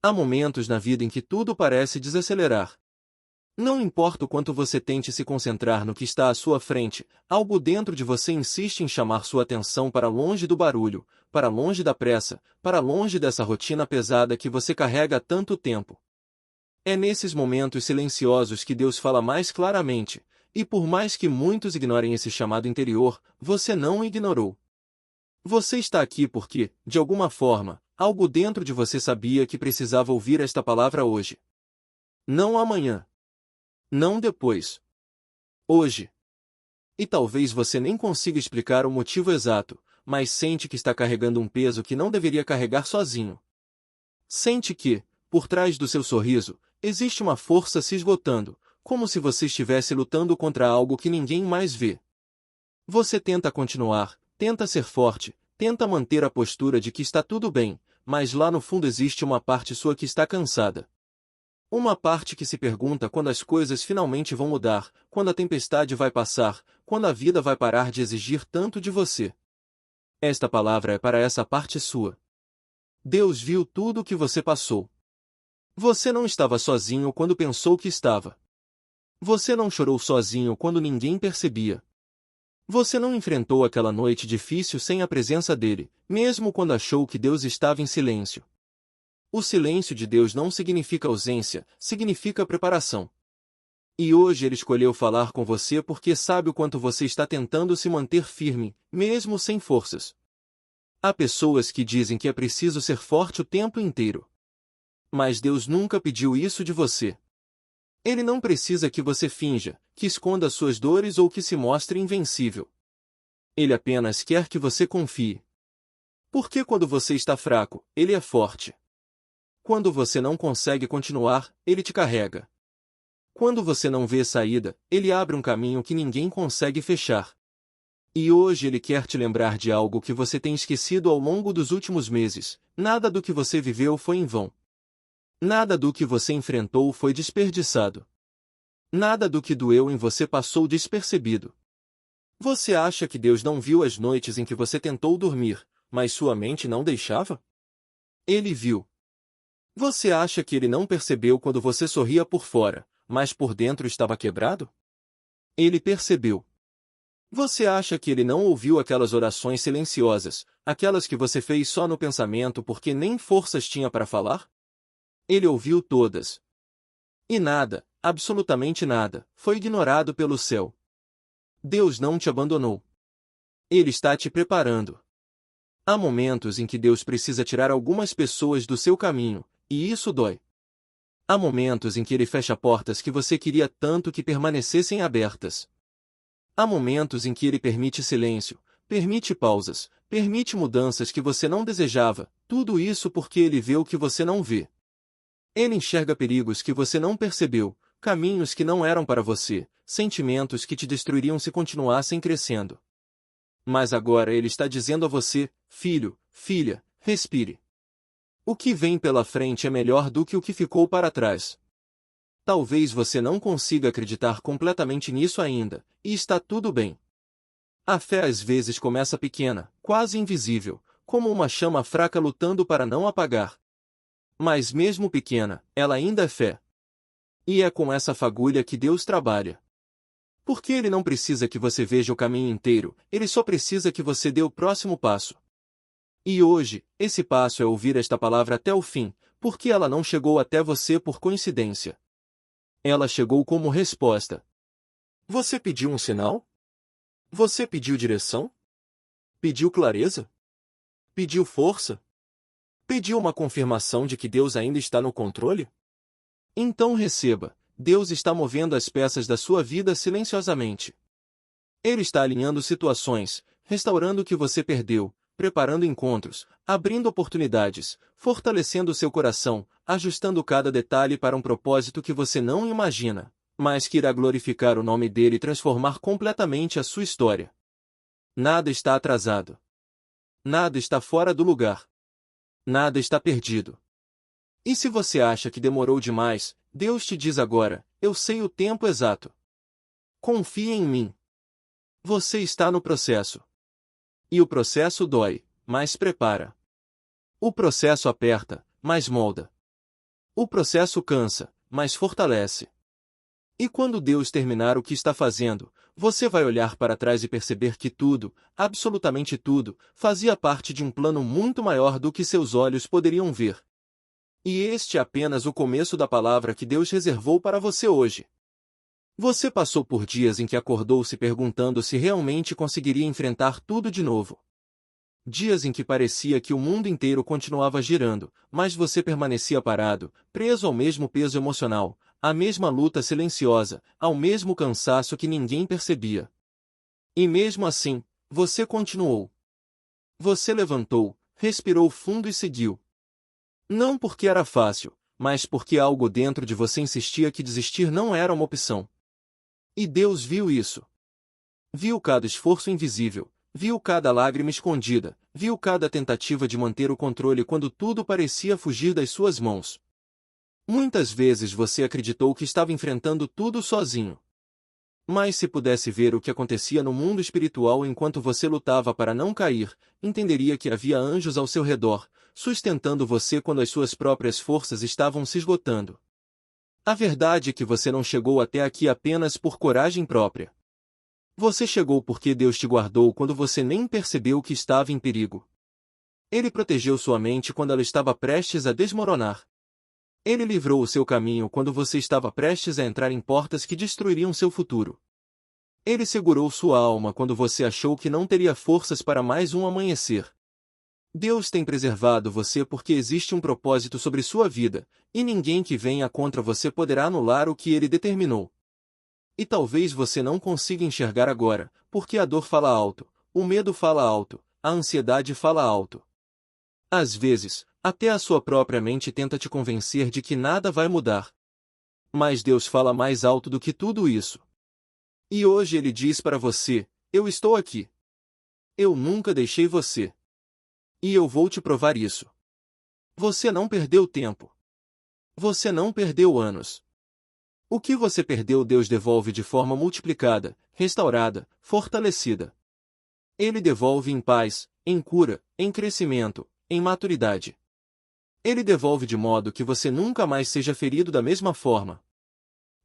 Há momentos na vida em que tudo parece desacelerar. Não importa o quanto você tente se concentrar no que está à sua frente, algo dentro de você insiste em chamar sua atenção para longe do barulho, para longe da pressa, para longe dessa rotina pesada que você carrega há tanto tempo. É nesses momentos silenciosos que Deus fala mais claramente, e por mais que muitos ignorem esse chamado interior, você não o ignorou. Você está aqui porque, de alguma forma, algo dentro de você sabia que precisava ouvir esta palavra hoje. Não amanhã. Não depois. Hoje. E talvez você nem consiga explicar o motivo exato, mas sente que está carregando um peso que não deveria carregar sozinho. Sente que, por trás do seu sorriso, existe uma força se esgotando, como se você estivesse lutando contra algo que ninguém mais vê. Você tenta continuar, tenta ser forte, tenta manter a postura de que está tudo bem, mas lá no fundo existe uma parte sua que está cansada. Uma parte que se pergunta quando as coisas finalmente vão mudar, quando a tempestade vai passar, quando a vida vai parar de exigir tanto de você. Esta palavra é para essa parte sua. Deus viu tudo o que você passou. Você não estava sozinho quando pensou que estava. Você não chorou sozinho quando ninguém percebia. Você não enfrentou aquela noite difícil sem a presença dele, mesmo quando achou que Deus estava em silêncio. O silêncio de Deus não significa ausência, significa preparação. E hoje ele escolheu falar com você porque sabe o quanto você está tentando se manter firme, mesmo sem forças. Há pessoas que dizem que é preciso ser forte o tempo inteiro. Mas Deus nunca pediu isso de você. Ele não precisa que você finja, que esconda suas dores ou que se mostre invencível. Ele apenas quer que você confie. Porque quando você está fraco, ele é forte. Quando você não consegue continuar, ele te carrega. Quando você não vê saída, ele abre um caminho que ninguém consegue fechar. E hoje ele quer te lembrar de algo que você tem esquecido ao longo dos últimos meses: nada do que você viveu foi em vão. Nada do que você enfrentou foi desperdiçado. Nada do que doeu em você passou despercebido. Você acha que Deus não viu as noites em que você tentou dormir, mas sua mente não deixava? Ele viu. Você acha que ele não percebeu quando você sorria por fora, mas por dentro estava quebrado? Ele percebeu. Você acha que ele não ouviu aquelas orações silenciosas, aquelas que você fez só no pensamento porque nem forças tinha para falar? Ele ouviu todas. E nada, absolutamente nada, foi ignorado pelo céu. Deus não te abandonou. Ele está te preparando. Há momentos em que Deus precisa tirar algumas pessoas do seu caminho, e isso dói. Há momentos em que ele fecha portas que você queria tanto que permanecessem abertas. Há momentos em que ele permite silêncio, permite pausas, permite mudanças que você não desejava, tudo isso porque ele vê o que você não vê. Ele enxerga perigos que você não percebeu, caminhos que não eram para você, sentimentos que te destruiriam se continuassem crescendo. Mas agora ele está dizendo a você: filho, filha, respire. O que vem pela frente é melhor do que o que ficou para trás. Talvez você não consiga acreditar completamente nisso ainda, e está tudo bem. A fé às vezes começa pequena, quase invisível, como uma chama fraca lutando para não apagar. Mas mesmo pequena, ela ainda é fé. E é com essa fagulha que Deus trabalha. Porque ele não precisa que você veja o caminho inteiro, ele só precisa que você dê o próximo passo. E hoje, esse passo é ouvir esta palavra até o fim, porque ela não chegou até você por coincidência. Ela chegou como resposta. Você pediu um sinal? Você pediu direção? Pediu clareza? Pediu força? Pediu uma confirmação de que Deus ainda está no controle? Então receba, Deus está movendo as peças da sua vida silenciosamente. Ele está alinhando situações, restaurando o que você perdeu, preparando encontros, abrindo oportunidades, fortalecendo seu coração, ajustando cada detalhe para um propósito que você não imagina, mas que irá glorificar o nome dele e transformar completamente a sua história. Nada está atrasado. Nada está fora do lugar. Nada está perdido. E se você acha que demorou demais, Deus te diz agora: eu sei o tempo exato. Confie em mim. Você está no processo. E o processo dói, mas prepara. O processo aperta, mas molda. O processo cansa, mas fortalece. E quando Deus terminar o que está fazendo, você vai olhar para trás e perceber que tudo, absolutamente tudo, fazia parte de um plano muito maior do que seus olhos poderiam ver. E este é apenas o começo da palavra que Deus reservou para você hoje. Você passou por dias em que acordou se perguntando se realmente conseguiria enfrentar tudo de novo. Dias em que parecia que o mundo inteiro continuava girando, mas você permanecia parado, preso ao mesmo peso emocional, à mesma luta silenciosa, ao mesmo cansaço que ninguém percebia. E mesmo assim, você continuou. Você levantou, respirou fundo e seguiu. Não porque era fácil, mas porque algo dentro de você insistia que desistir não era uma opção. E Deus viu isso. Viu cada esforço invisível, viu cada lágrima escondida, viu cada tentativa de manter o controle quando tudo parecia fugir das suas mãos. Muitas vezes você acreditou que estava enfrentando tudo sozinho. Mas se pudesse ver o que acontecia no mundo espiritual enquanto você lutava para não cair, entenderia que havia anjos ao seu redor, sustentando você quando as suas próprias forças estavam se esgotando. A verdade é que você não chegou até aqui apenas por coragem própria. Você chegou porque Deus te guardou quando você nem percebeu que estava em perigo. Ele protegeu sua mente quando ela estava prestes a desmoronar. Ele livrou o seu caminho quando você estava prestes a entrar em portas que destruiriam seu futuro. Ele segurou sua alma quando você achou que não teria forças para mais um amanhecer. Deus tem preservado você porque existe um propósito sobre sua vida, e ninguém que venha contra você poderá anular o que ele determinou. E talvez você não consiga enxergar agora, porque a dor fala alto, o medo fala alto, a ansiedade fala alto. Às vezes, até a sua própria mente tenta te convencer de que nada vai mudar. Mas Deus fala mais alto do que tudo isso. E hoje Ele diz para você: eu estou aqui. Eu nunca deixei você. E eu vou te provar isso. Você não perdeu tempo. Você não perdeu anos. O que você perdeu Deus devolve de forma multiplicada, restaurada, fortalecida. Ele devolve em paz, em cura, em crescimento, em maturidade. Ele devolve de modo que você nunca mais seja ferido da mesma forma.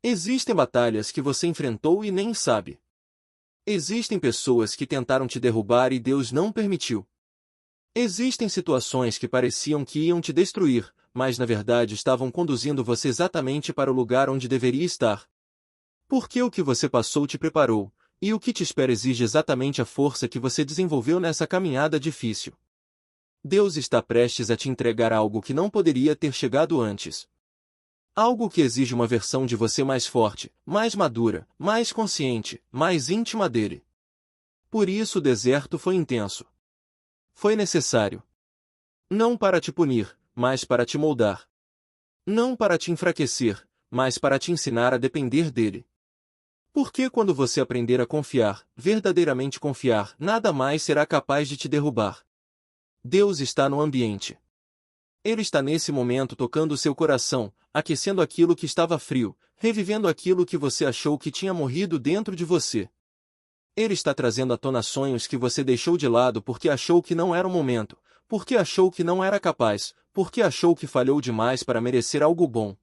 Existem batalhas que você enfrentou e nem sabe. Existem pessoas que tentaram te derrubar e Deus não permitiu. Existem situações que pareciam que iam te destruir, mas na verdade estavam conduzindo você exatamente para o lugar onde deveria estar. Porque o que você passou te preparou, e o que te espera exige exatamente a força que você desenvolveu nessa caminhada difícil. Deus está prestes a te entregar algo que não poderia ter chegado antes. Algo que exige uma versão de você mais forte, mais madura, mais consciente, mais íntima dele. Por isso o deserto foi intenso. Foi necessário. Não para te punir, mas para te moldar. Não para te enfraquecer, mas para te ensinar a depender dele. Porque quando você aprender a confiar, verdadeiramente confiar, nada mais será capaz de te derrubar. Deus está no ambiente. Ele está nesse momento tocando seu coração, aquecendo aquilo que estava frio, revivendo aquilo que você achou que tinha morrido dentro de você. Ele está trazendo à tona sonhos que você deixou de lado porque achou que não era o momento, porque achou que não era capaz, porque achou que falhou demais para merecer algo bom.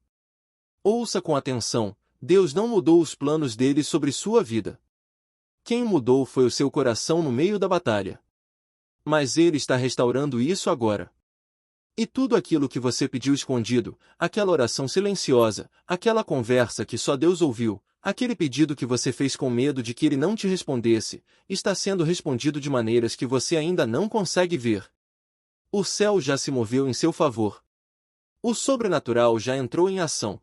Ouça com atenção, Deus não mudou os planos dele sobre sua vida. Quem mudou foi o seu coração no meio da batalha. Mas ele está restaurando isso agora. E tudo aquilo que você pediu escondido, aquela oração silenciosa, aquela conversa que só Deus ouviu, aquele pedido que você fez com medo de que ele não te respondesse, está sendo respondido de maneiras que você ainda não consegue ver. O céu já se moveu em seu favor. O sobrenatural já entrou em ação.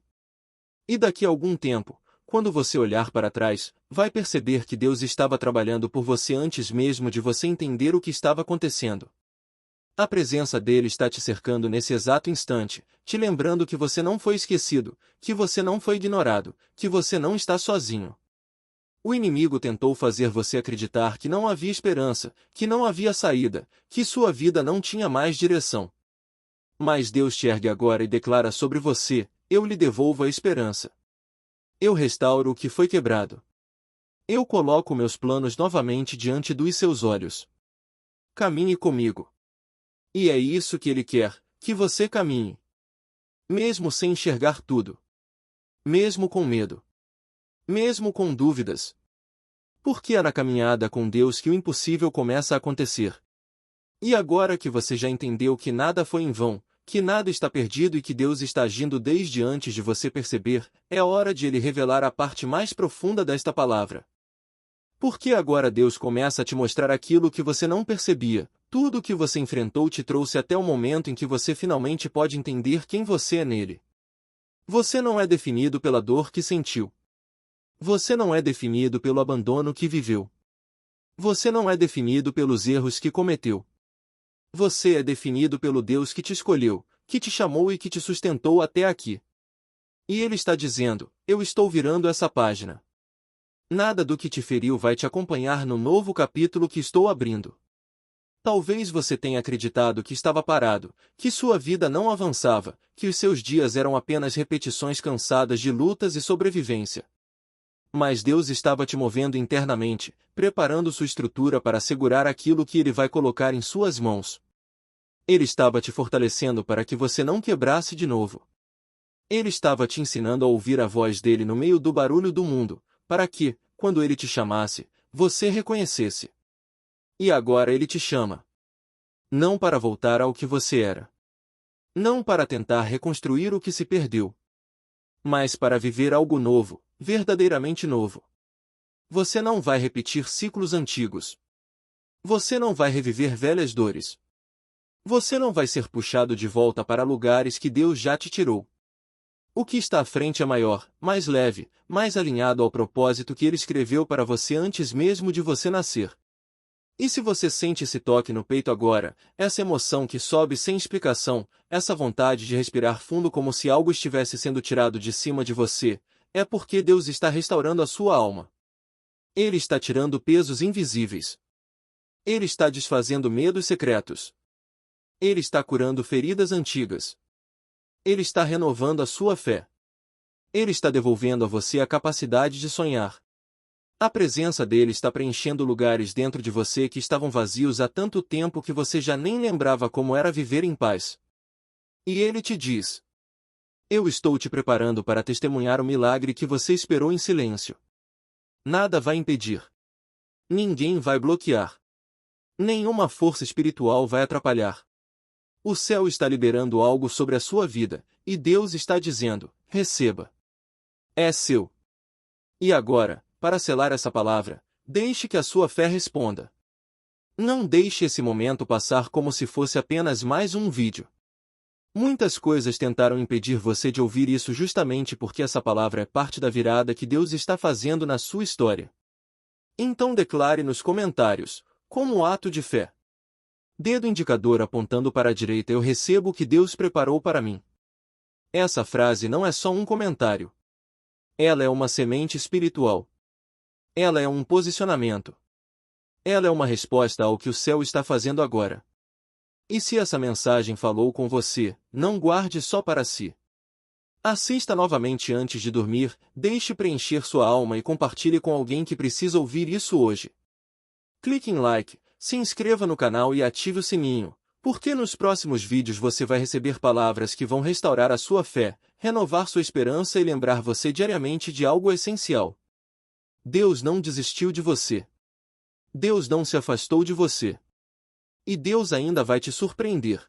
E daqui a algum tempo, quando você olhar para trás, vai perceber que Deus estava trabalhando por você antes mesmo de você entender o que estava acontecendo. A presença dele está te cercando nesse exato instante, te lembrando que você não foi esquecido, que você não foi ignorado, que você não está sozinho. O inimigo tentou fazer você acreditar que não havia esperança, que não havia saída, que sua vida não tinha mais direção. Mas Deus te ergue agora e declara sobre você: eu lhe devolvo a esperança. Eu restauro o que foi quebrado. Eu coloco meus planos novamente diante dos seus olhos. Caminhe comigo. E é isso que ele quer, que você caminhe. Mesmo sem enxergar tudo. Mesmo com medo. Mesmo com dúvidas. Porque é na caminhada com Deus que o impossível começa a acontecer. E agora que você já entendeu que nada foi em vão, que nada está perdido e que Deus está agindo desde antes de você perceber, é hora de Ele revelar a parte mais profunda desta palavra. Porque agora Deus começa a te mostrar aquilo que você não percebia. Tudo o que você enfrentou te trouxe até o momento em que você finalmente pode entender quem você é nele. Você não é definido pela dor que sentiu. Você não é definido pelo abandono que viveu. Você não é definido pelos erros que cometeu. Você é definido pelo Deus que te escolheu, que te chamou e que te sustentou até aqui. E Ele está dizendo: eu estou virando essa página. Nada do que te feriu vai te acompanhar no novo capítulo que estou abrindo. Talvez você tenha acreditado que estava parado, que sua vida não avançava, que os seus dias eram apenas repetições cansadas de lutas e sobrevivência. Mas Deus estava te movendo internamente, preparando sua estrutura para segurar aquilo que Ele vai colocar em suas mãos. Ele estava te fortalecendo para que você não quebrasse de novo. Ele estava te ensinando a ouvir a voz dele no meio do barulho do mundo, para que, quando Ele te chamasse, você reconhecesse. E agora Ele te chama. Não para voltar ao que você era. Não para tentar reconstruir o que se perdeu. Mas para viver algo novo, verdadeiramente novo. Você não vai repetir ciclos antigos. Você não vai reviver velhas dores. Você não vai ser puxado de volta para lugares que Deus já te tirou. O que está à frente é maior, mais leve, mais alinhado ao propósito que Ele escreveu para você antes mesmo de você nascer. E se você sente esse toque no peito agora, essa emoção que sobe sem explicação, essa vontade de respirar fundo como se algo estivesse sendo tirado de cima de você, é porque Deus está restaurando a sua alma. Ele está tirando pesos invisíveis. Ele está desfazendo medos secretos. Ele está curando feridas antigas. Ele está renovando a sua fé. Ele está devolvendo a você a capacidade de sonhar. A presença dele está preenchendo lugares dentro de você que estavam vazios há tanto tempo que você já nem lembrava como era viver em paz. E ele te diz: eu estou te preparando para testemunhar o milagre que você esperou em silêncio. Nada vai impedir. Ninguém vai bloquear. Nenhuma força espiritual vai atrapalhar. O céu está liberando algo sobre a sua vida, e Deus está dizendo: receba. É seu. E agora, para selar essa palavra, deixe que a sua fé responda. Não deixe esse momento passar como se fosse apenas mais um vídeo. Muitas coisas tentaram impedir você de ouvir isso justamente porque essa palavra é parte da virada que Deus está fazendo na sua história. Então declare nos comentários, como ato de fé. Dedo indicador apontando para a direita: eu recebo o que Deus preparou para mim. Essa frase não é só um comentário. Ela é uma semente espiritual. Ela é um posicionamento. Ela é uma resposta ao que o céu está fazendo agora. E se essa mensagem falou com você, não guarde só para si. Assista novamente antes de dormir, deixe preencher sua alma e compartilhe com alguém que precisa ouvir isso hoje. Clique em like, se inscreva no canal e ative o sininho, porque nos próximos vídeos você vai receber palavras que vão restaurar a sua fé, renovar sua esperança e lembrar você diariamente de algo essencial. Deus não desistiu de você. Deus não se afastou de você. E Deus ainda vai te surpreender.